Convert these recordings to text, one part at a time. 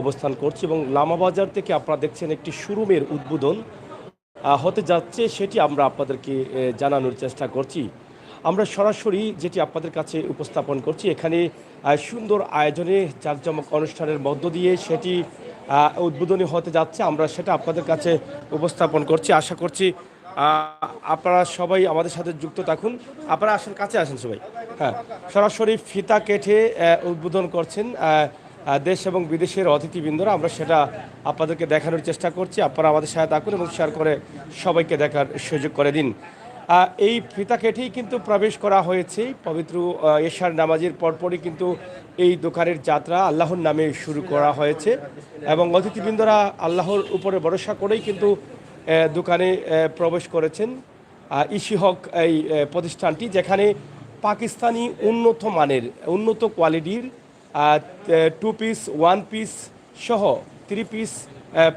অবস্থান করছি এবং লামা বাজার থেকে আপনারা দেখছেন একটি শোরুমের উদ্বোধন হতে যাচ্ছে, সেটি আমরা আপনাদেরকে জানানোর চেষ্টা করছি। আমরা সরাসরি যেটি আপনাদের কাছে উপস্থাপন করছি, এখানে সুন্দর আয়োজনে জাঁকজমক অনুষ্ঠানের মধ্য দিয়ে সেটি উদ্বোধনী হতে যাচ্ছে। আমরা সেটা আপনাদের কাছে উপস্থাপন করছি। আশা করছি আপনারা সবাই আমাদের সাথে যুক্ত থাকুন। আপনারা আসেন, কাছে আসেন সবাই। হ্যাঁ, সরাসরি ফিতা কেটে উদ্বোধন করছেন দেশ এবং বিদেশের অতিথিবৃন্দরা। আমরা সেটা আপনাদেরকে দেখানোর চেষ্টা করছি। আপনারা আমাদের সাথে থাকুন এবং শেয়ার করে সবাইকে দেখার সুযোগ করে দিন। এই ফিতা কেটেই কিন্তু প্রবেশ করা হয়েছে পবিত্র এশার নামাজের পরপরই কিন্তু এই দোকানের যাত্রা আল্লাহর নামে শুরু করা হয়েছে এবং অতিথিবৃন্দরা আল্লাহর উপরে ভরসা করেই কিন্তু দোকানে প্রবেশ করেছেন। ইশিহক এই প্রতিষ্ঠানটি, যেখানে পাকিস্তানি উন্নত মানের উন্নত কোয়ালিটির 2 পিস 1 পিস সহ 3 পিস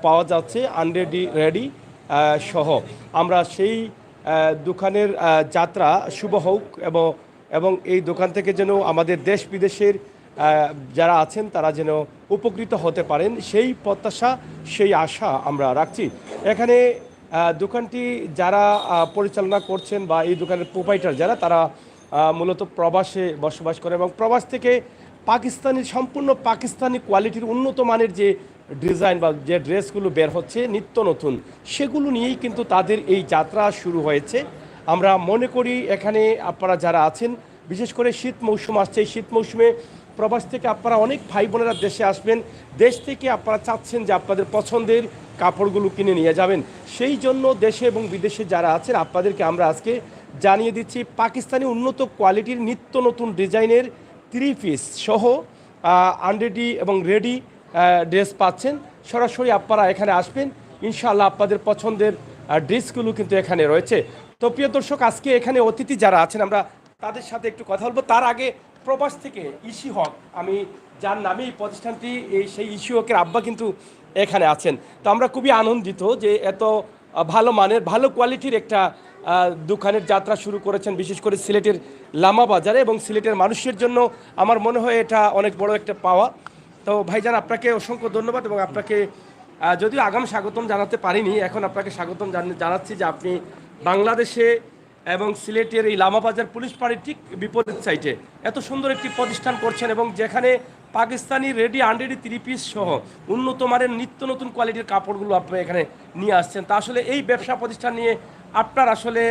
পাওয়া যাচ্ছে আনরেডি রেডি সহ। আমরা সেই দোকানের যাত্রা শুভ হোক এবং এই দোকান থেকে যেন আমাদের দেশ বিদেশের যারা আছেন তারা যেন উপকৃত হতে পারেন, সেই প্রত্যাশা সেই আশা আমরা রাখছি। এখানে দোকানটি যারা পরিচালনা করছেন বা এই দোকানের প্রোপাইটার যারা, তারা মূলত প্রবাসে বসবাস করে এবং প্রবাস থেকে সম্পূর্ণ পাকিস্তানি কোয়ালিটির উন্নত মানের যে ডিজাইন বা যে ড্রেসগুলো বের হচ্ছে নিত্য নতুন, সেগুলো নিয়েই কিন্তু তাদের এই যাত্রা শুরু হয়েছে। আমরা মনে করি এখানে আপনারা যারা আছেন, বিশেষ করে শীত মৌসুম আসছে, এই শীত মৌসুমে প্রবাস থেকে আপনারা অনেক ভাই বোনেরা দেশে আসবেন, দেশ থেকে আপনারা চাচ্ছেন যে আপনাদের পছন্দের কাপড়গুলো কিনে নিয়ে যাবেন। সেই জন্য দেশে এবং বিদেশে যারা আছেন আপনাদেরকে আমরা আজকে জানিয়ে দিচ্ছি পাকিস্তানি উন্নত কোয়ালিটির নিত্য নতুন ডিজাইনের 3 পিস সহ আনরেডি এবং রেডি ড্রেস পাচ্ছেন। সরাসরি আপনারা এখানে আসবেন, ইনশাআল্লাহ আপনাদের পছন্দের ড্রেসগুলো কিন্তু এখানে রয়েছে। তো প্রিয় দর্শক, আজকে এখানে অতিথি যারা আছেন আমরা তাদের সাথে একটু কথা বলবো। তার আগে প্রবাস থেকে ইশিহক, আমি যার নামে এই প্রতিষ্ঠানটি, সেই ইশিহকের আব্বা কিন্তু এখানে আছেন। তো আমরা খুবই আনন্দিত যে এত ভালো মানের ভালো কোয়ালিটির একটা দোকানের যাত্রা শুরু করেছেন, বিশেষ করে সিলেটের লামা বাজারে, এবং সিলেটের মানুষের জন্য আমার মনে হয় এটা অনেক বড় একটা পাওয়া। তো ভাইজান, আপনাকে অসংখ্য ধন্যবাদ এবং আপনাকে যদিও আগাম স্বাগতম জানাতে পারিনি, এখন আপনাকে স্বাগতম জানাচ্ছি যে আপনি বাংলাদেশে এবং সিলেটের এই লামা বাজার পুলিশ পাড়ির ঠিক বিপরীত সাইডে এত সুন্দর একটি প্রতিষ্ঠান করছেন এবং যেখানে পাকিস্তানি রেডি আনরেডি 3 পিস সহ উন্নত মানের নিত্য নতুন কোয়ালিটির কাপড়গুলো আপনি এখানে নিয়ে আসছেন। তা আসলে এই ব্যবসা প্রতিষ্ঠান নিয়ে আপনার আসলে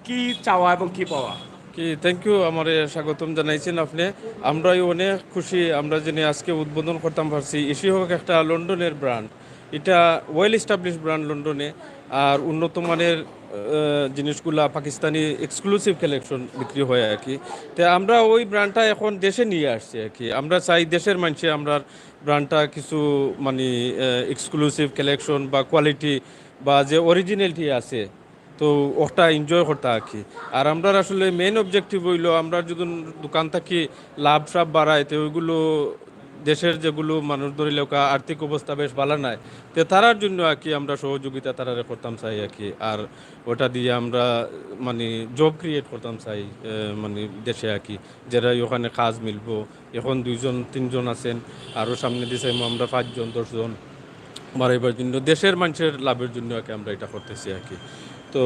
কি চাওয়া এবং কি পাওয়া? কি থ্যাংক ইউ, আমার স্বাগতম জানাইছেন আপনি। আমরাই অনেক খুশি আমরা যিনি আজকে উদ্বোধন করতাম পারছি। ইশিহক একটা লন্ডনের ব্র্যান্ড, এটা ওয়েল এস্টাবলিশ ব্র্যান্ড লন্ডনে, আর উন্নত মানের জিনিসগুলা পাকিস্তানি এক্সক্লুসিভ কালেকশন বিক্রি হয় আর কি। তো আমরা ওই ব্র্যান্ডটা এখন দেশে নিয়ে আসছি আর কি। আমরা চাই দেশের মানুষে আমরা ব্র্যান্ডটা কিছু মানে এক্সক্লুসিভ কালেকশন বা কোয়ালিটি বা যে অরিজিনালিটি আছে তো ওটা এনজয় করতে আর কি। আর আমরা আসলে মেইন অবজেক্টিভ হইলো আমরা যদি দোকান থাকি লাভ সাভ বাড়ায়, তো ওইগুলো দেশের যেগুলো মানুষ ধরিলে আর্থিক অবস্থা বেশ ভালো নাই, তো তারার জন্য আর কি আমরা সহযোগিতা তারা করতাম চাই আর কি। আর ওটা দিয়ে আমরা মানে জব ক্রিয়েট করতাম চাই মানে দেশে আর কি, যারা ওখানে কাজ মিলবো। এখন 2জন 3জন আছেন, আরও সামনে দিয়েছে আমরা 5জন 10জন বাড়াইবার জন্য, দেশের মানুষের লাভের জন্য আর কি আমরা এটা করতেছি আর কি। তো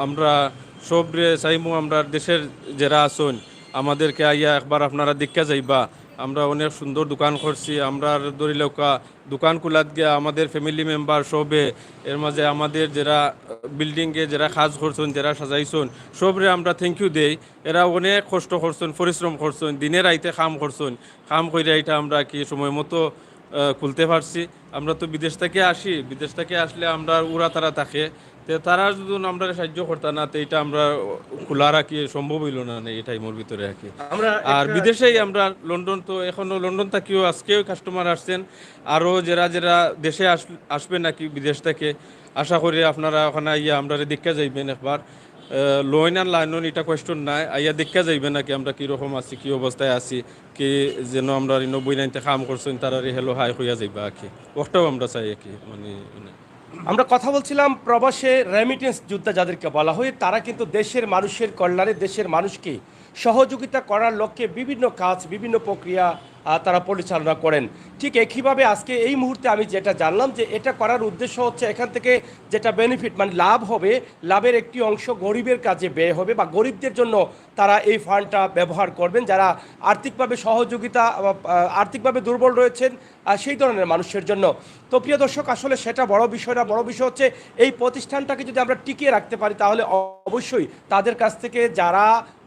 আমরা সব চাইমু আমরা দেশের যারা আসুন আমাদেরকে আইয়া একবার আপনারা দেখা যাইবা। আমরা অনেক সুন্দর দোকান করছি, আমরা ধরিলেওকা দোকান খোলাত গিয়া আমাদের ফ্যামিলি মেম্বার সবে, এর মাঝে আমাদের যারা বিল্ডিংয়ে যারা কাজ করছেন যারা সাজাইছেন সবরে আমরা থ্যাংক ইউ দেই। এরা অনেক কষ্ট করছেন, পরিশ্রম করছেন, দিনের আইতে কাম করছেন, কাম করে এটা আমরা কি সময় মতো খুলতে পারছি। আমরা তো বিদেশ থেকে আসি, বিদেশ থেকে আসলে আমরা উড়া তারা থাকে, তো তারা যদি আমরা সাহায্য করতাম না, তো এটা আমরা খোলা রাখি সম্ভব হইল না এই টাইমের ভিতরে আর কি। আর বিদেশেই আমরা লন্ডন, তো এখনো লন্ডন থেকেও আজকেও কাস্টমার আসছেন, আরও যারা যারা দেশে আসবে নাকি বিদেশ থেকে, আশা করি আপনারা ওখানে আইয়া আমরা দেখা যাইবেন একবার। লোন আর লাইন এটা কোয়েশ্চন নাই, আইয়া দেখা যাইবেন নাকি আমরা কীরকম আছি, কী অবস্থায় আছি, কি যেন আমরা 90-90 কাম করছেন তারা হেলো হাই হইয়া যাইবা আর কি। ওটাও আমরা চাই আর কি। মানে আমরা কথা বলছিলাম প্রবাসে রেমিটেন্স যোদ্ধা যাদেরকে বলা হয়, তারা কিন্তু দেশের মানুষের কল্যাণে দেশের মানুষকে সহযোগিতা করার লক্ষ্যে বিভিন্ন কাজ, বিভিন্ন প্রক্রিয়া তারা পরিচালনা করেন। ঠিক একইভাবে আজকে এই মুহূর্তে আমি যেটা জানলাম যে এটা করার উদ্দেশ্য হচ্ছে এখান থেকে যেটা বেনিফিট মানে লাভ হবে, লাভের একটি অংশ গরিবের কাজে ব্যয় হবে বা গরিবদের জন্য তারা এই ফান্ডটা ব্যবহার করবেন, যারা আর্থিকভাবে সহযোগিতা আর্থিকভাবে দুর্বল রয়েছেন সেই ধরনের মানুষের জন্য। তো প্রিয় দর্শক, আসলে সেটা বড় বিষয় না, বড় বিষয় হচ্ছে এই প্রতিষ্ঠানটাকে যদি আমরা টিকিয়ে রাখতে পারি তাহলে অবশ্যই তাদের কাছ থেকে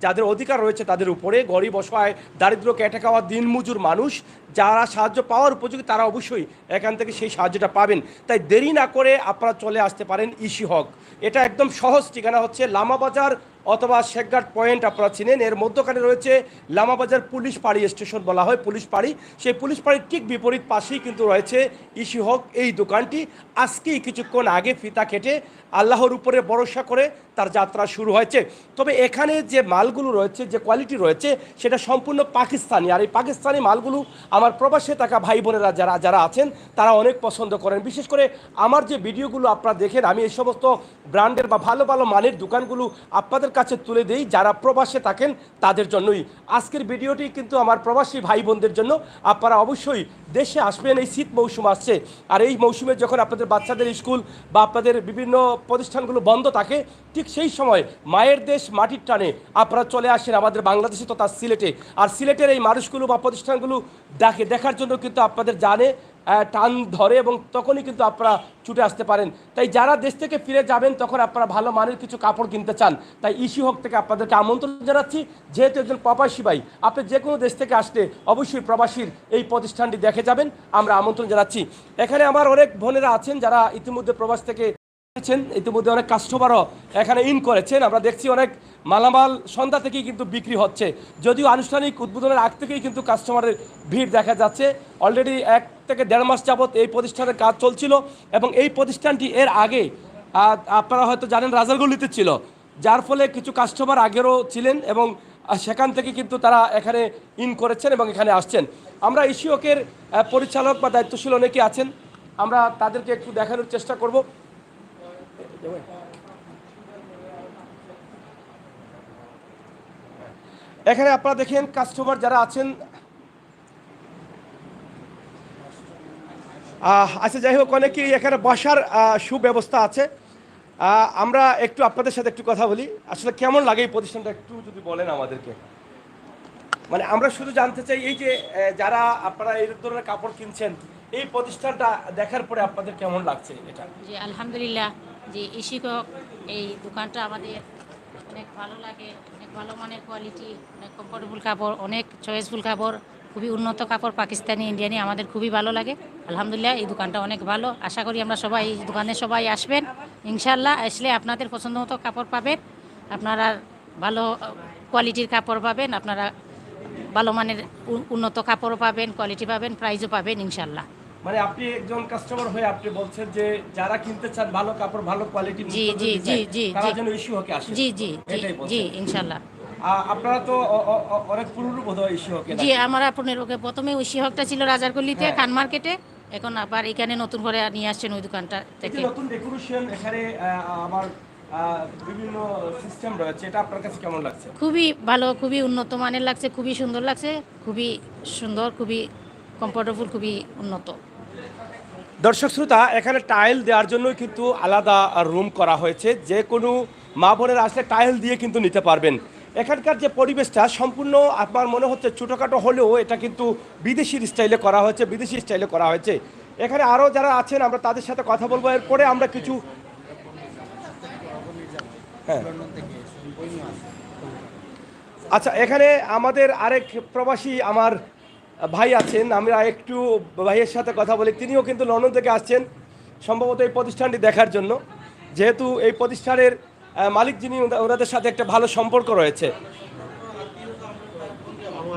যাদের অধিকার রয়েছে তাদের উপরে, গরিব অসহায় দারিদ্র কেটে খাওয়া দিনমজুর মানুষ যারা সাহায্য পাওয়ার উপযোগী তারা অবশ্যই এখান থেকে সেই সাহায্যটা পাবেন। তাই দেরি না করে আপনারা চলে আসতে পারেন ইসি হক। এটা একদম সহজ ঠিকানা হচ্ছে লামাবাজার অথবা শেখঘাট পয়েন্ট, আপনারা চিনেন। এর মধ্যখানে রয়েছে লামাবাজার পুলিশ পাড়ি স্টেশন বলা হয়, পুলিশ পাড়ি। সেই পুলিশ পাড়ির ঠিক বিপরীত পাশেই কিন্তু রয়েছে ইসি হক এই দোকানটি। আজকেই কিছুক্ষণ আগে ফিতা কেটে আল্লাহর উপরে ভরসা করে তার যাত্রা শুরু হয়েছে। তবে এখানে যে মালগুলো রয়েছে, যে কোয়ালিটি রয়েছে সেটা সম্পূর্ণ পাকিস্তানি। আর এই পাকিস্তানি মালগুলো আমার প্রবাসে থাকা ভাই বোনেরা যারা আছেন তারা অনেক পছন্দ করেন। বিশেষ করে আমার যে ভিডিওগুলো আপনারা দেখেন, আমি এই সমস্ত ব্র্যান্ডের বা ভালো ভালো মানের দোকানগুলো আপনাদের কাছে তুলে দেই যারা প্রবাসে থাকেন তাদের জন্যই। আজকের ভিডিওটি কিন্তু আমার প্রবাসী ভাই বোনদের জন্য। আপনারা অবশ্যই দেশে আসবেন, এই শীত মৌসুম আসছে। আর এই মৌসুমে যখন আপনাদের বাচ্চাদের স্কুল বা আপনাদের বিভিন্ন প্রতিষ্ঠানগুলো বন্ধ থাকে, ঠিক সেই সময় মায়ের দেশ মাটির টানে আপনারা চলে আসেন আমাদের বাংলাদেশে তথা সিলেটে। আর সিলেটের এই মানুষগুলো বা প্রতিষ্ঠানগুলো দেখার জন্য কিন্তু আপনাদের জানে টান ধরে এবং তখনই কিন্তু আপনারা ছুটে আসতে পারেন। তাই যারা দেশ থেকে ফিরে যাবেন তখন আপনারা ভালো মানের কিছু কাপড় কিনতে চান, তাই ইসি হক থেকে আপনাদেরকে আমন্ত্রণ জানাচ্ছি। যেহেতু একজন প্রবাসী ভাই, আপনি যে কোনো দেশ থেকে আসলে অবশ্যই প্রবাসীর এই প্রতিষ্ঠানটি দেখে যাবেন, আমরা আমন্ত্রণ জানাচ্ছি। এখানে আমার অনেক বোনেরা আছেন যারা ইতিমধ্যে প্রবাস থেকে ইতিমধ্যে অনেক কাস্টমারও এখানে ইন করেছেন। আমরা দেখছি অনেক মালামাল সন্ধ্যা থেকেই কিন্তু বিক্রি হচ্ছে, যদিও আনুষ্ঠানিক উদ্বোধনের আগ থেকেই কিন্তু কাস্টমারের ভিড় দেখা যাচ্ছে। অলরেডি 1 থেকে 1.5 মাস যাবৎ এই প্রতিষ্ঠানের কাজ চলছিল এবং এই প্রতিষ্ঠানটি এর আগে আপনারা হয়তো জানেন রাজারগলিতে ছিল, যার ফলে কিছু কাস্টমার আগেরও ছিলেন এবং সেখান থেকে কিন্তু তারা এখানে ইন করেছেন এবং এখানে আসছেন। আমরা ইসি হকের পরিচালক বা দায়িত্বশীল অনেকে আছেন, আমরা তাদেরকে একটু দেখানোর চেষ্টা করব। এখানে আপনারা দেখেন কাস্টমার যারা আছেন। আচ্ছা, যাই হোক, অনেকেই এখানে বসার সুব্যবস্থা আছে। আমরা একটু আপনাদের সাথে একটু কথা বলি, আসলে কেমন লাগে এই প্রতিষ্ঠানটা একটু যদি বলেন আমাদেরকে। মানে আমরা শুধু জানতে চাই এই যে যারা আপনারা এই ধরনের কাপড় কিনছেন, এই প্রতিষ্ঠানটা দেখার পরে আপনাদের কেমন লাগছে এটা? জি আলহামদুলিল্লাহ, যে ইসি হক এই দোকানটা আমাদের অনেক ভালো লাগে। অনেক ভালো মানের কোয়ালিটি, অনেক কমফোর্টেবল কাপড়, অনেক চয়েসফুল কাপড়, খুবই উন্নত কাপড়, পাকিস্তানি ইন্ডিয়ানি আমাদের খুবই ভালো লাগে। আলহামদুলিল্লাহ, এই দোকানটা অনেক ভালো। আশা করি আমরা সবাই এই দোকানে সবাই আসবেন ইনশাল্লাহ। আসলে আপনাদের পছন্দ মতো কাপড় পাবেন, আপনারা ভালো কোয়ালিটির কাপড় পাবেন, আপনারা ভালো মানের উন্নত কাপড়ও পাবেন, কোয়ালিটি পাবেন, প্রাইজও পাবেন ইনশাল্লাহ। মানে আপনি একজন কাস্টমার হয়ে আপনি বলছেন যে যারা কিনতে চান ভালো কাপড়, ভালো কোয়ালিটি, জি জি জি জি তারা যেন ইস্যু হকে আসে। জি জি জি ইনশাল্লাহ। আপনারা তো অনেক পুরনো বোধহয় ইস্যু হকে। জি, আমরা 15 প্রথমে ইসি হকটা ছিল রাজারগলিতে খান মার্কেটে, এখন আবার এখানে নতুন করে নিয়ে আসছেন ওই দোকানটা থেকে। নতুন ডেকোরেশন এখানে আমার বিভিন্ন সিস্টেম রয়েছে, এটা আপনার কাছে কেমন লাগছে? খুবই ভালো, খুবই উন্নত মানের লাগছে, খুবই সুন্দর লাগছে, খুবই সুন্দর, খুবই কমফোর্টেবল, খুবই উন্নত। দর্শক শ্রোতা, এখানে টাইল দেওয়ার জন্য কিন্তু আলাদা রুম করা হয়েছে, যে কোনো মা বোনেরা আসলে টাইল দিয়ে কিন্তু নিতে পারবেন। এখানকার যে পরিবেশটা সম্পূর্ণ আমার মনে হচ্ছে ছোটোখাটো হলেও এটা কিন্তু বিদেশির স্টাইলে করা হয়েছে, বিদেশি স্টাইলে করা হয়েছে। এখানে আরও যারা আছেন আমরা তাদের সাথে কথা বলবো, এরপরে আমরা কিছু আচ্ছা, এখানে আমাদের আরেক প্রবাসী আমার ভাই আছেন, আমরা একটু ভাইয়ের সাথে কথা বলি। তিনিও কিন্তু লন্ডন থেকে আসছেন সম্ভবত এই প্রতিষ্ঠানটি দেখার জন্য, যেহেতু এই প্রতিষ্ঠানের মালিক যিনি, ওনাদের সাথে একটা ভালো সম্পর্ক রয়েছে।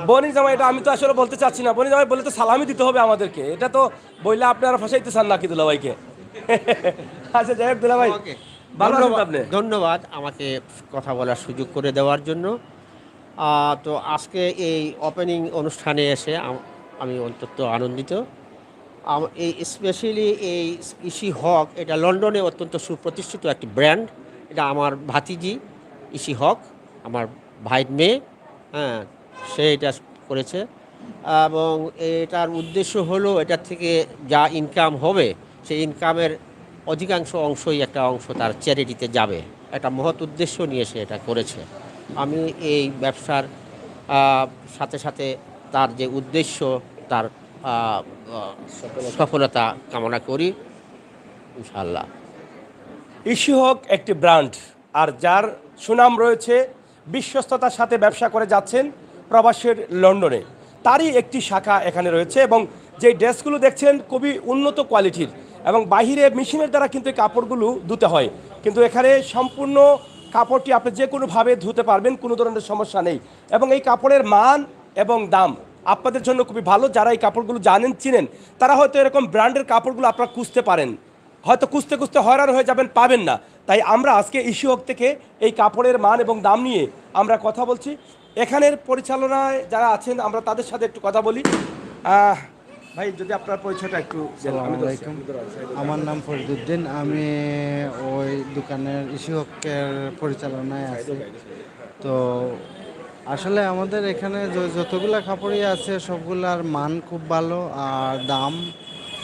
বনি জামাই, এটা আমি তো আসলে বলতে চাচ্ছি না, বনি জামাই বলে তো সালামি দিতে হবে আমাদেরকে, এটা তো বললে আপনারা ফাঁসাইতে চান নাকি দুলা ভাইকে? আচ্ছা, যাই হোক দুলা ভাই, ভালো আছেন আপনি? ধন্যবাদ আমাকে কথা বলার সুযোগ করে দেওয়ার জন্য। তো আজকে এই ওপেনিং অনুষ্ঠানে এসে আমি অত্যন্ত আনন্দিত। এই স্পেশালি এই ইসি হক, এটা লন্ডনে অত্যন্ত সুপ্রতিষ্ঠিত একটি ব্র্যান্ড। এটা আমার ভাতিজি ইসি হক, আমার ভাইয়ের মেয়ে, হ্যাঁ, সে এটা করেছে এবং এটার উদ্দেশ্য হলো এটার থেকে যা ইনকাম হবে সেই ইনকামের অধিকাংশ অংশই একটা অংশ তার চ্যারিটিতে যাবে। একটা মহৎ উদ্দেশ্য নিয়ে সে এটা করেছে। আমি এই ব্যবসার সাথে সাথে তার যে উদ্দেশ্য তার আহ, আহ, সফলতা কামনা করি ইনশাআল্লাহ। ইশিহক একটি ব্র্যান্ড, আর যার সুনাম রয়েছে, বিশ্বস্ততার সাথে ব্যবসা করে যাচ্ছেন প্রবাসের লন্ডনে, তারই একটি শাখা এখানে রয়েছে। এবং যে ড্রেসগুলো দেখছেন খুবই উন্নত কোয়ালিটির, এবং বাহিরে মেশিনের দ্বারা কিন্তু এই কাপড়গুলো ধুতে হয়, কিন্তু এখানে সম্পূর্ণ কাপড়টি আপনি যে কোনোভাবে ধুতে পারবেন, কোনো ধরনের সমস্যা নেই। এবং এই কাপড়ের মান এবং দাম আপনাদের জন্য খুবই ভালো। যারা এই কাপড়গুলো জানেন, চিনেন, তারা হয়তো এরকম ব্র্যান্ডের কাপড়গুলো আপনারা খুঁজতে পারেন, হয়তো খুঁজতে খুঁজতে হয়রান হয়ে যাবেন, পাবেন না। তাই আমরা আজকে ইশিহক থেকে এই কাপড়ের মান এবং দাম নিয়ে আমরা কথা বলছি। এখানের পরিচালনায় যারা আছেন আমরা তাদের সাথে একটু কথা বলি। ভাই, যদি আপনার পরিচয়টা একটু দেন। আসসালামু আলাইকুম। আমার নাম ফরিদুদ্দিন, আমি ওই দোকানের ইশিহকের পরিচালনায় আছি। তো আসলে আমাদের এখানে যতগুলা কাপড়ই আছে সবগুলার মান খুব ভালো, আর দাম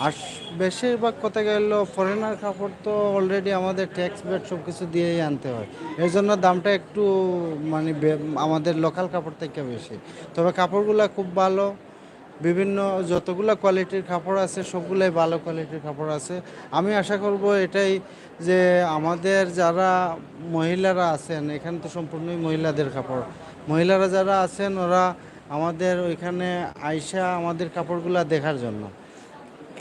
আর বেশিরভাগ কথা গেল ফরেনার কাপড় তো অলরেডি আমাদের ট্যাক্স বেট সব কিছু দিয়েই আনতে হয়, এর জন্য দামটা একটু মানে আমাদের লোকাল কাপড় থেকে বেশি। তবে কাপড়গুলা খুব ভালো, বিভিন্ন যতগুলো কোয়ালিটির কাপড় আছে সবগুলাই ভালো কোয়ালিটির কাপড় আছে। আমি আশা করব এটাই যে আমাদের যারা মহিলারা আছেন, এখানে তো সম্পূর্ণই মহিলাদের কাপড়, মহিলারা যারা আছেন ওরা আমাদের ওইখানে আইসা আমাদের কাপড়গুলা দেখার জন্য,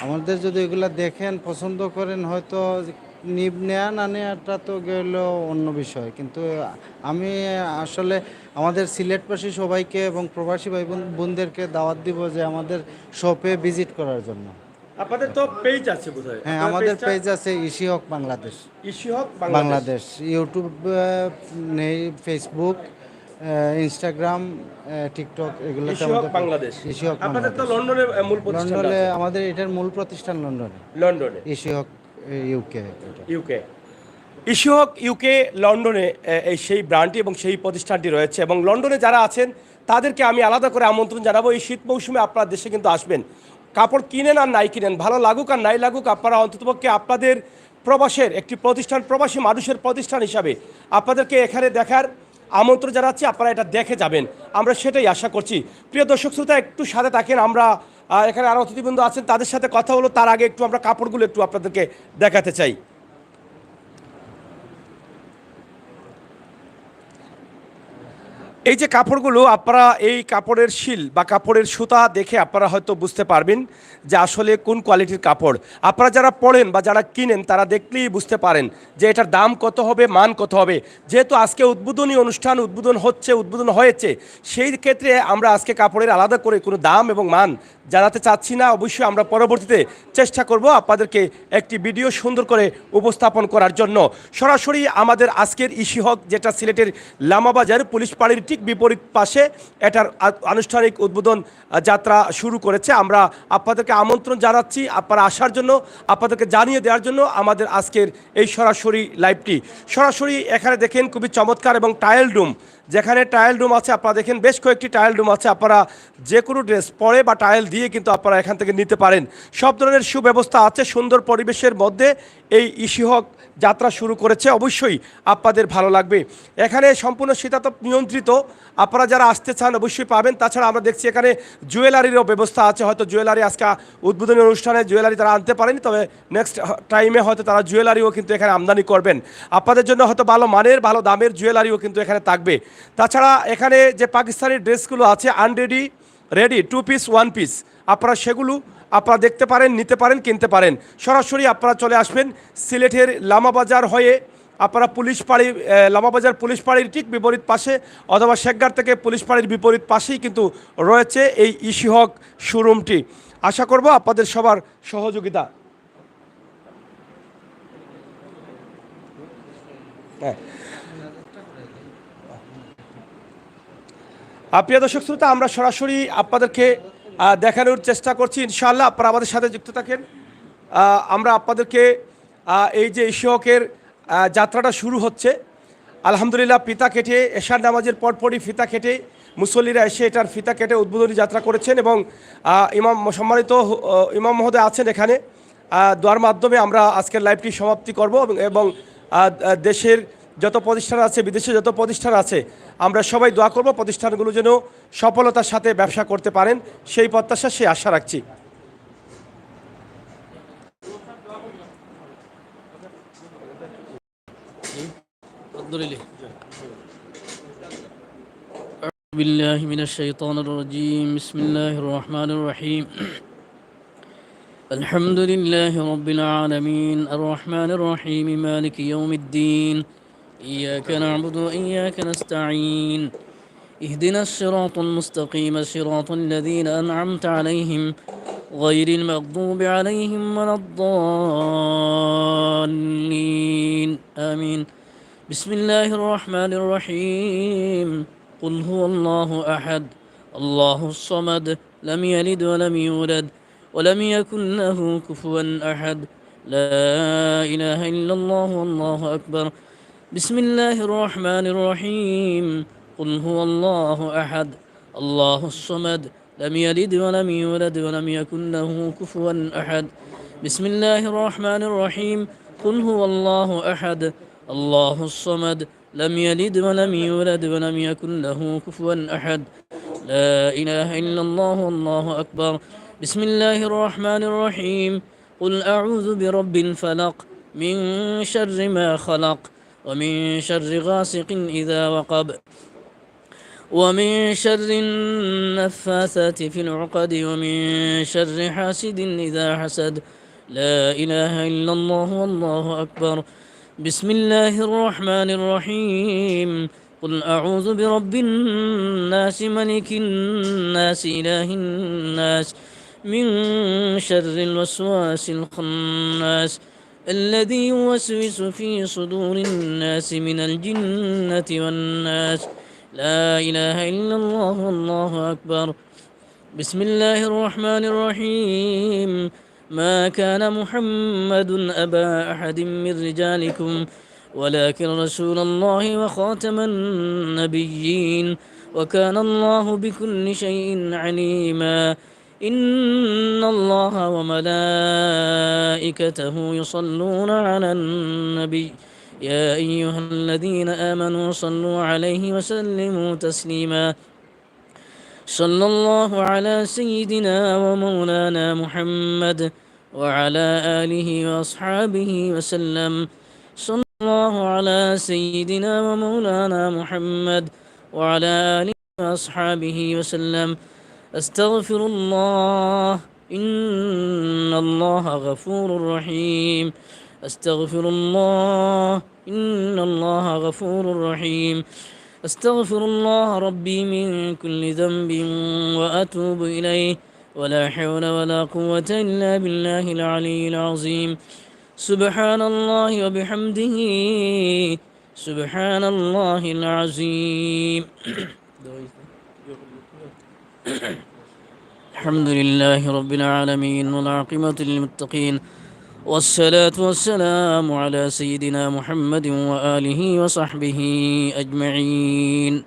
আমাদের যদি এগুলা দেখেন পছন্দ করেন হয়তো নেয়া না নেওয়াটা তো গেল অন্য বিষয়, কিন্তু আমি আসলে আমাদের সিলেটবাসী সবাইকে এবং প্রবাসী ভাই বোনদেরকে দাওয়াত দিব যে আমাদের শপে ভিজিট করার জন্য। আপনাদের তো পেজ আছে বোধহয়? হ্যাঁ, আমাদের পেজ আছে ইশিহক বাংলাদেশ। ইশিহক বাংলাদেশ ইউটিউব নেই, ফেসবুক, ইনস্টাগ্রাম, টিকটক, এগুলোতে ইশিহক আমাদের বাংলাদেশ। ইশিহক আপনাদের তো বাংলাদেশ। লন্ডনে মূল প্রতিষ্ঠান লন্ডনে আছে। আমাদের এটার মূল প্রতিষ্ঠান লন্ডনে, লন্ডনে ইশিহক ইউকে। ইউকে। ইশিহক ইউকে লন্ডনে এই সেই ব্র্যান্ডটি এবং সেই প্রতিষ্ঠানটি রয়েছে। এবং লন্ডনে যারা আছেন তাদেরকে আমি আলাদা করে আমন্ত্রণ জানাবো, এই শীত মৌসুমে আপনার দেশে কিন্তু আসবেন। কাপড় কিনেন আর নাই কিনেন, ভালো লাগুক আর নাই লাগুক, আপনারা অন্ততপক্ষে আপনাদের প্রবাসের একটি প্রতিষ্ঠান, প্রবাসী মানুষের প্রতিষ্ঠান হিসাবে আপনাদেরকে এখানে দেখার আমন্ত্রণ জানাচ্ছি। আপনারা এটা দেখে যাবেন, আমরা সেটাই আশা করছি। প্রিয় দর্শক শ্রোতা, একটু সাথে থাকেন। আমরা এখানে আরও অতিথিবৃন্দ আছেন, তাদের সাথে কথা হলো, তার আগে একটু আমরা কাপড়গুলো একটু আপনাদেরকে দেখাতে চাই। এই যে কাপড়গুলো, আপনারা এই কাপড়ের শিল বা কাপড়ের সুতা দেখে আপনারা হয়তো বুঝতে পারবেন যে আসলে কোন কোয়ালিটির কাপড়। আপনারা যারা পড়েন বা যারা কিনেন তারা দেখলেই বুঝতে পারেন যে এটার দাম কত হবে, মান কত হবে। যেহেতু আজকে উদ্বোধনী অনুষ্ঠান, উদ্বোধন হয়েছে, সেই ক্ষেত্রে আমরা আজকে কাপড়ের আলাদা করে কোনো দাম এবং মান জানাতে চাচ্ছি না। অবশ্যই আমরা পরবর্তীতে চেষ্টা করব আপনাদেরকে একটি ভিডিও সুন্দর করে উপস্থাপন করার জন্য। সরাসরি আমাদের আজকের ইশিহক, যেটা সিলেটের লামাবাজার পুলিশ পাড়ির ঠিক বিপরীত পাশে, এটার আনুষ্ঠানিক উদ্বোধন যাত্রা শুরু করেছে। আমরা আপনাদেরকে আমন্ত্রণ জানাচ্ছি আপনারা আসার জন্য, আপনাদেরকে জানিয়ে দেওয়ার জন্য আমাদের আজকের এই সরাসরি লাইভটি। সরাসরি এখানে দেখেন খুবই চমৎকার এবং টাইল রুম, যেখানে টাইল রুম আছে, আপনারা দেখেন বেশ কয়েকটি টাইল রুম আছে। আপনারা যে কোনো ড্রেস পরে বা টাইল দিয়ে কিন্তু আপনারা এখান থেকে নিতে পারেন। সব ধরনের সুব্যবস্থা আছে। সুন্দর পরিবেশের মধ্যে এই ইশিহক যাত্রা শুরু করেছে, অবশ্যই আপনাদের ভালো লাগবে। এখানে সম্পূর্ণ শীতাতপ নিয়ন্ত্রিত, আপনারা যারা আসতে চান অবশ্যই পাবেন। তাছাড়া আমরা দেখছি এখানে জুয়েলারিরও ব্যবস্থা আছে। হয়তো জুয়েলারি আজকে উদ্বোধনী অনুষ্ঠানে জুয়েলারি তারা আনতে পারেনি, তবে নেক্সট টাইমে হয়তো তারা জুয়েলারিও কিন্তু এখানে আমদানি করবেন। আপনাদের জন্য হয়তো ভালো মানের, ভালো দামের জুয়েলারিও কিন্তু এখানে থাকবে। তাছাড়া এখানে যে পাকিস্তানি ড্রেসগুলো আছে, আনরেডি, রেডি, 2 পিস 1 পিস, আপনারা সেগুলো আপনারা দেখতে পারেন, নিতে পারেন, কিনতে পারেন। সরাসরি আপনারা চলে আসবেন সিলেটের লামাবাজার হয়ে, আপনারা পুলিশ পাড়ি, লামাবাজার পুলিশ পাড়ির ঠিক বিপরীত পাশে, অথবা শেখগার থেকে পুলিশ পাড়ির বিপরীত পাশেই কিন্তু রয়েছে এই ইশিহক শোরুমটি। আশা করব আপনাদের সবার সহযোগিতা। হ্যাঁ, প্রিয় দর্শক শ্রোতা, আমরা সরাসরি আপনাদেরকে দেখানোর চেষ্টা করছি। ইনশাআল্লাহ আপনারা আমাদের সাথে যুক্ত থাকেন। আমরা আপনাদেরকে এই যে ইশিহকের যাত্রাটা শুরু হচ্ছে, আলহামদুলিল্লাহ ফিতা কেটে এশার নামাজের পরপরই ফিতা কেটে মুসল্লিরা এসে এটার ফিতা কেটে উদ্বোধনী যাত্রা করেছেন এবং সম্মানিত ইমাম মহোদয় আছেন এখানে। দোয়ার মাধ্যমে আমরা আজকের লাইভটি সমাপ্তি করব এবং দেশের যত প্রতিষ্ঠান আছে, বিদেশে যত প্রতিষ্ঠান আছে, আমরা সবাই দোয়া করব প্রতিষ্ঠানগুলো যেন সফলতার সাথে ব্যবসা করতে পারেন, সেই প্রত্যাশা, সেই আশা রাখছি। بالله من الشيطان الرجيم بسم الله الرحمن الرحيم الحمد لله رب العالمين الرحمن الرحيم مالك يوم الدين إياك نعبد وإياك نستعين اهدنا الصراط المستقيم صراط الذين أنعمت عليهم غير المغضوب عليهم ولا الضالين آمين بسم الله الرحمن الرحيم قل هو الله أحد الله الصمد لم يلد ولم يولد ولم يكن له كفوا أحد لا إله إلا الله والله أكبر بسم الله الرحمن الرحيم قل هو الله أحد الله الصمد لم يلد ولم يولد ولم يكن له كفوا أحد بسم الله الرحمن الرحيم قل هو الله أحد الله الصمد لم يلد ولم يولد ولم يكن له كفوا أحد لا إله إلا الله والله أكبر بسم الله الرحمن الرحيم قل أعوذ برب الفلق من شر ما خلق ومن شر غاسق إذا وقب ومن شر النفاثات في العقد ومن شر حاسد إذا حسد لا إله إلا الله والله أكبر بسم الله الرحمن الرحيم قل أعوذ برب الناس ملك الناس إله الناس من شر الوسواس الخناس الذي يوسوس في صدور الناس من الجنة والناس لا إله إلا الله والله أكبر بسم الله الرحمن الرحيم ما كان محمد أبا أحد من رجالكم ولكن رسول الله وخاتم النبيين وكان الله بكل شيء عليما إن الله وملائكته يصلون على النبي يا أيها الذين آمنوا صلوا عليه وسلموا تسليما صلى الله على سيدنا ومولانا محمد وعلى آله وأصحابه وسلم صلى الله على سيدنا ومولانا محمد وعلى آله وأصحابه وسلم أستغفر الله إن الله غفور رحيم أستغفر الله إن الله غفور رحيم أستغفر الله ربي من كل ذنب وأتوب إليه ولا حول ولا قوة إلا بالله العلي العظيم سبحان الله وبحمده سبحان الله العظيم الحمد لله رب العالمين والعاقبة للمتقين والصلاة والسلام على سيدنا محمد وآله وصحبه أجمعين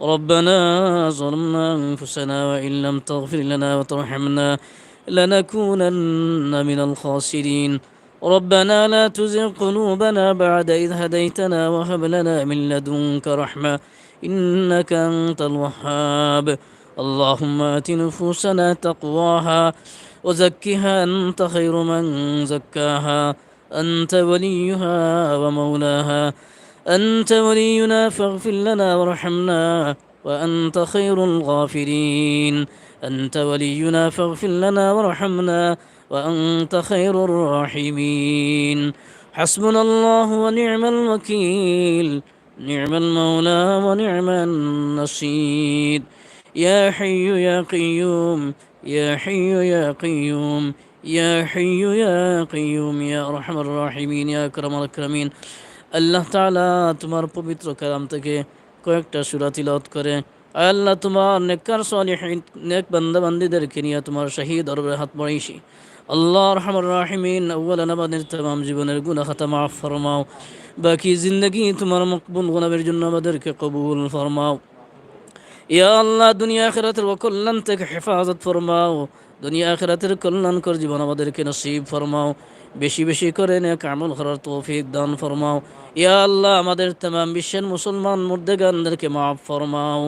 ربنا ظلمنا أنفسنا وإن لم تغفر لنا وترحمنا لنكونن من الخاسرين ربنا لا تزغ قلوبنا بعد إذ هديتنا وهب لنا من لدنك رحمة إنك أنت الوهاب اللهم آت نفوسنا تقواها وزكها أنت خير من زكاها أنت وليها ومولاها أنت ولينا فاغفر لنا وارحمنا وأنت خير الغافرين أنت ولينا فاغفر لنا وارحمنا وأنت خير الراحمين حسبنا الله ونعم الوكيل نعم المولى ونعم النصير يا حي يا قيوم يا حي يا قيوم يا حي يا قيوم يا أرحم الراحمين يا أكرم الأكرمين আল্লাহ তাআলা তোমার পবিত্র কালাম থেকে কয়েকটা সূরা তিলাওয়াত করে আল্লাহ তোমার নেককার সালিহিন নেক বান্দা বান্দীদেরকে নিয়ে তোমার শাহী দরবারে হাত বাড়াইছি আল্লাহ আরহামুর রাহিমিন আউয়ালান আমাদের तमाम জীবনের গুনাহ খাতা মাফ ফরমাও বাকি জিন্দেগি তোমার মকবুল গুনাহের জন্য আমাদেরকে কবুল ফরমাও ইয়া আল্লাহ দুনিয়া আখিরাতের কল্যাণ থেকে হেফাজত ফরমাও, দুনিয়া আখিরাতের কল্যাণকর জীবন আমাদেরকে নসিব ফরমাও, বেশি বেশি করে নেক আমল করার তৌফিক দান ফরমাও। ইয়া আল্লাহ আমাদের तमाम বিশ্বের মুসলমান মুর্দেগানদেরকে মাফ ফরমাও,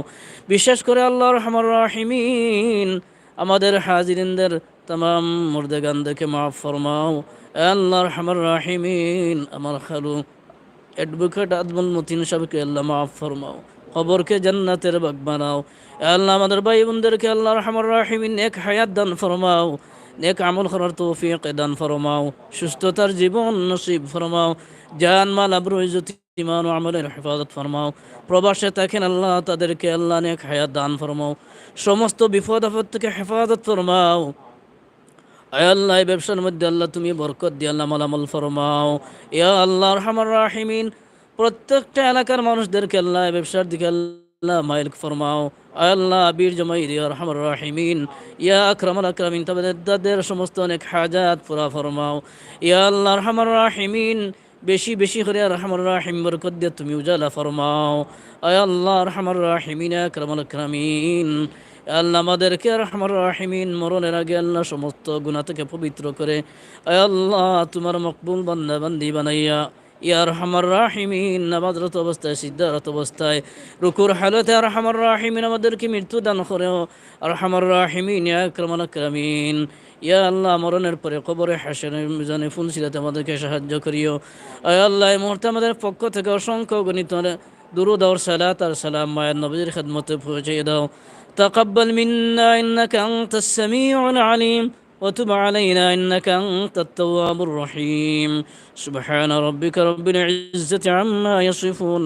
বিশেষ করে আল্লাহ রহমান রাহিমিন আমাদের হাজিরিনদের तमाम মুর্দেগানদেরকে মাফ ফরমাও। আল্লাহ রহমান রাহিমিন আমার খালু অ্যাডভোকেট আদমুল মতিন সাহেবকে আল্লাহ মাফ ফরমাও, কবরকে জান্নাতের বাগ বানাও। আল্লাহ আমাদের ভাই বোনদেরকে আল্লাহ রহমান রাহিমিন নেক হায়াত দান ফরমাও, নেক আমল করার তৌফিক দান ফরমাও, সুস্থতার জীবন নসিব ফরমাও, জান মাল আবরু ইজ্জত ঈমান ও আমলের হেফাজত ফরমাও। প্রবাসে থাকেন আল্লাহ তাদেরকে আল্লাহ নেক হায়াত দান ফরমাও, সমস্ত বিপদ আপদ থেকে হেফাজত ফরমাও। আয় আল্লাহ এই ব্যবসার মধ্যে আল্লাহ তুমি বরকত দিয়ে আল্লাহ মালামাল ফরমাও। ইয়া আল্লাহ রহমান রাহিমিন প্রত্যেকটা এলাকার মানুষদেরকে আল্লাহ এই ব্যবসার দিকে আল্লাহ মাইল ফরমাও। আয় আল্লাহ বীর জমাই ইয়া রহমান রাহিমিন ইয়া আকরামুল আকরামিন তাদের সমস্ত অনেক হাজাত পুরা ফরমাও। ইয়া আল্লাহ রহমান রাহিমিন বেশি বেশি করে রহমান রাহিম বরকত দিয়ে তুমি উজালা ফরমাও। আয় আল্লাহ রহমান রাহিমিন আকরামুল আকরামিন আল্লাহ আমাদেরকে রহমান রাহিমিন মরণের আগে আল্লাহ সমস্ত গুনাহ থেকে পবিত্র করে আয় আল্লাহ তোমার মকবুল বান্দা বান্দি বানাইয়া ইয়া রহমান রাহিমিন নামাজরত অবস্থায় সিদ্ধারত অবস্থায় রুকুর হালতে রহমান রাহিমিন আমাদেরকে মৃত্যু দান করেও রহমান রাহিমিন ইয়া আকরামুল আকরামিন। ইয়া আল্লাহ মরণের পরে কবরে হাসরের মিজানে ফুলসিরাতে আমাদেরকে সাহায্য করিও। আয় আল্লাহ এই মুহূর্তে আমাদের পক্ষ থেকে অসংখ্য গণিত দুরূদ আর সালাত আর সালাম মায়ের নবীর খিদমতে পৌঁছে দাও। تقبل منا إنك أنت السميع العليم وتب علينا إنك أنت التواب الرحيم. سبحان ربك رب العزة عما يصفون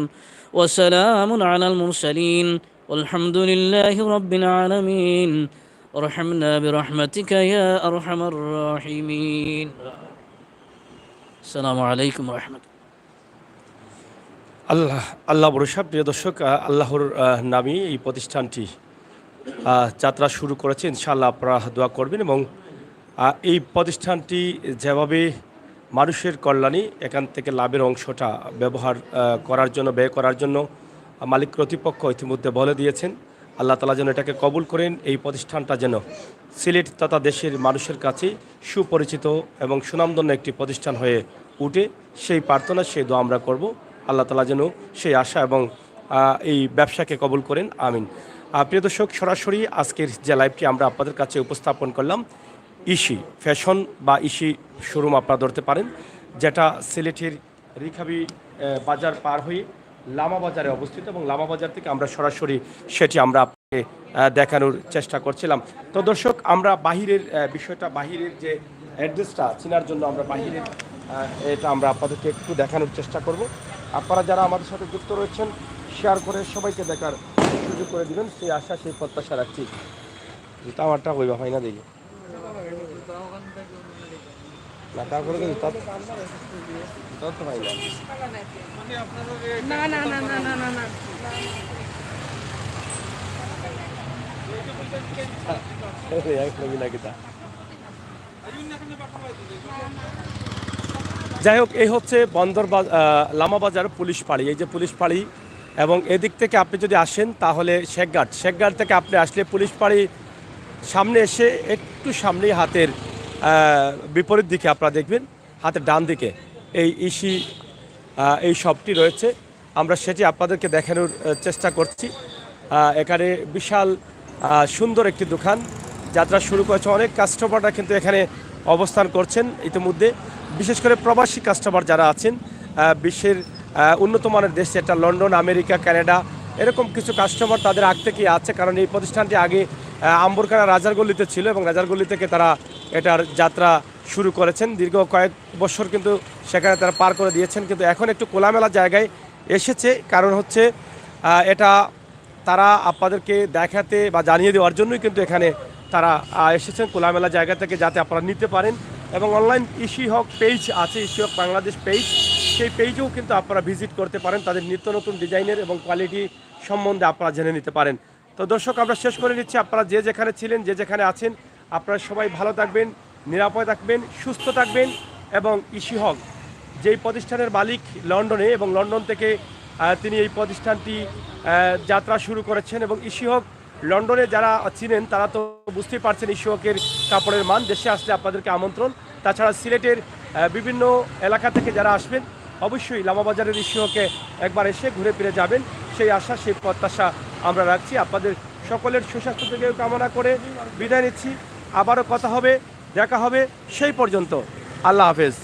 وسلام على المرسلين والحمد لله رب العالمين. ارحمنا برحمتك يا أرحم الراحمين. السلام عليكم ورحمة الله. আল্লাহ ভরসা। প্রিয় দর্শক, আল্লাহর নামে এই প্রতিষ্ঠানটি যাত্রা শুরু করেছে। ইনশাআল্লাহ আপনারা দোয়া করবেন এবং এই প্রতিষ্ঠানটি যেভাবে মানুষের কল্যাণে এখান থেকে লাভের অংশটা ব্যবহার করার জন্য ব্যয় করার জন্য মালিক কর্তৃপক্ষ ইতিমধ্যে বলে দিয়েছেন। আল্লাহ তাআলা যেন এটাকে কবুল করেন, এই প্রতিষ্ঠানটা যেন সিলেট তথা দেশের মানুষের কাছে সুপরিচিত এবং সুনামধন্য একটি প্রতিষ্ঠান হয়ে উঠে, সেই প্রার্থনা সেই দোয়া আমরা করব। আল্লাহ তাআলা যেন সেই আশা এবং এই ব্যবসাকে কবুল করেন, আমিন। প্রিয় দর্শক, সরাসরি আজকের যে লাইভটি আমরা আপনাদের কাছে উপস্থাপন করলাম, ইসি ফ্যাশন বা ইসি শোরুম আপনারা ধরতে পারেন, যেটা সিলেটের রিখাবি বাজার পার হয়ে লামা বাজারে অবস্থিত এবং লামা বাজার থেকে আমরা সরাসরি সেটি আমরা আপনাকে দেখানোর চেষ্টা করছিলাম। তো দর্শক, আমরা বাহিরের বিষয়টা, বাহিরের যে অ্যাড্রেসটা চেনার জন্য আমরা বাহিরের এটা আমরা আপনাদেরকে একটু দেখানোর চেষ্টা করব। আপনারা যারা আমাদের সাথে যুক্ত রয়েছেন শেয়ার করে সবাইকে দেখার সুযোগ করে দিবেন, সেই আশা সেই প্রত্যাশা রাখছি। জুতা আমারটা কইবা হয় না দেখি না, তারপরে তো জুতা তো হয় না। যাই হোক, এই হচ্ছে বন্দর লামা বাজার পুলিশ ফাঁড়ি। এই যে পুলিশ ফাঁড়ি, এবং এদিক থেকে আপনি যদি আসেন তাহলে শেখঘাট থেকে আপনি আসলে পুলিশ ফাঁড়ি সামনে এসে একটু সামনেই হাতের বিপরীত দিকে আপনারা দেখবেন, হাতের ডান দিকে এই ইসি এই শপটি রয়েছে। আমরা সেটি আপনাদেরকে দেখানোর চেষ্টা করছি। এখানে বিশাল সুন্দর একটি দোকান যাত্রা শুরু করেছে। অনেক কাস্টমাররা কিন্তু এখানে অবস্থান করছেন ইতিমধ্যে, বিশেষ করে প্রবাসী কাস্টমার যারা আছেন। বিশ্বের উন্নত মানের দেশ, এটা লন্ডন, আমেরিকা, কানাডা, এরকম কিছু কাস্টমার তাদের আগ থেকেই আছে। কারণ এই প্রতিষ্ঠানটি আগে আম্বরখানা রাজারগল্লিতে ছিল এবং রাজারগল্লি থেকে তারা এটার যাত্রা শুরু করেছেন। দীর্ঘ কয়েক বছর কিন্তু সেখানে তারা পার করে দিয়েছেন, কিন্তু এখন একটু খোলামেলা জায়গায় এসেছে। কারণ হচ্ছে এটা তারা আপনাদেরকে দেখাতে বা জানিয়ে দেওয়ার জন্যই কিন্তু এখানে তারা এসেছেন, খোলামেলা জায়গা থেকে, যাতে আপনারা নিতে পারেন। এবং অনলাইন ইসি হক পেজ আছে, ইসি হক বাংলাদেশ পেজ, সেই পেজেও কিন্তু আপনারা ভিজিট করতে পারেন, তাদের নিত্য নতুন ডিজাইনের এবং কোয়ালিটি সম্বন্ধে আপনারা জেনে নিতে পারেন। তো দর্শক, আমরা শেষ করে নিচ্ছি। আপনারা যে যেখানে ছিলেন, যে যেখানে আছেন, আপনারা সবাই ভালো থাকবেন, নিরাপদ থাকবেন, সুস্থ থাকবেন। এবং ইসি হক যেই প্রতিষ্ঠানের মালিক লন্ডনে, এবং লন্ডন থেকে তিনি এই প্রতিষ্ঠানটি যাত্রা শুরু করেছেন। এবং ইশিহক লন্ডনে যারা চিনেন তারা তো বুঝতেই পারছেন ইশিহকের কাপড়ের মান। দেশে আসলে আপনাদেরকে আমন্ত্রণ। তাছাড়া সিলেটের বিভিন্ন এলাকা থেকে যারা আসবেন অবশ্যই লামাবাজারের ইশিহকে একবার এসে ঘুরে ফিরে যাবেন, সেই আশা সেই প্রত্যাশা আমরা রাখছি। আপনাদের সকলের সুস্বাস্থ্য থেকে কামনা করে বিদায় নিচ্ছি। আবারও কথা হবে, দেখা হবে, সেই পর্যন্ত আল্লাহ হাফেজ।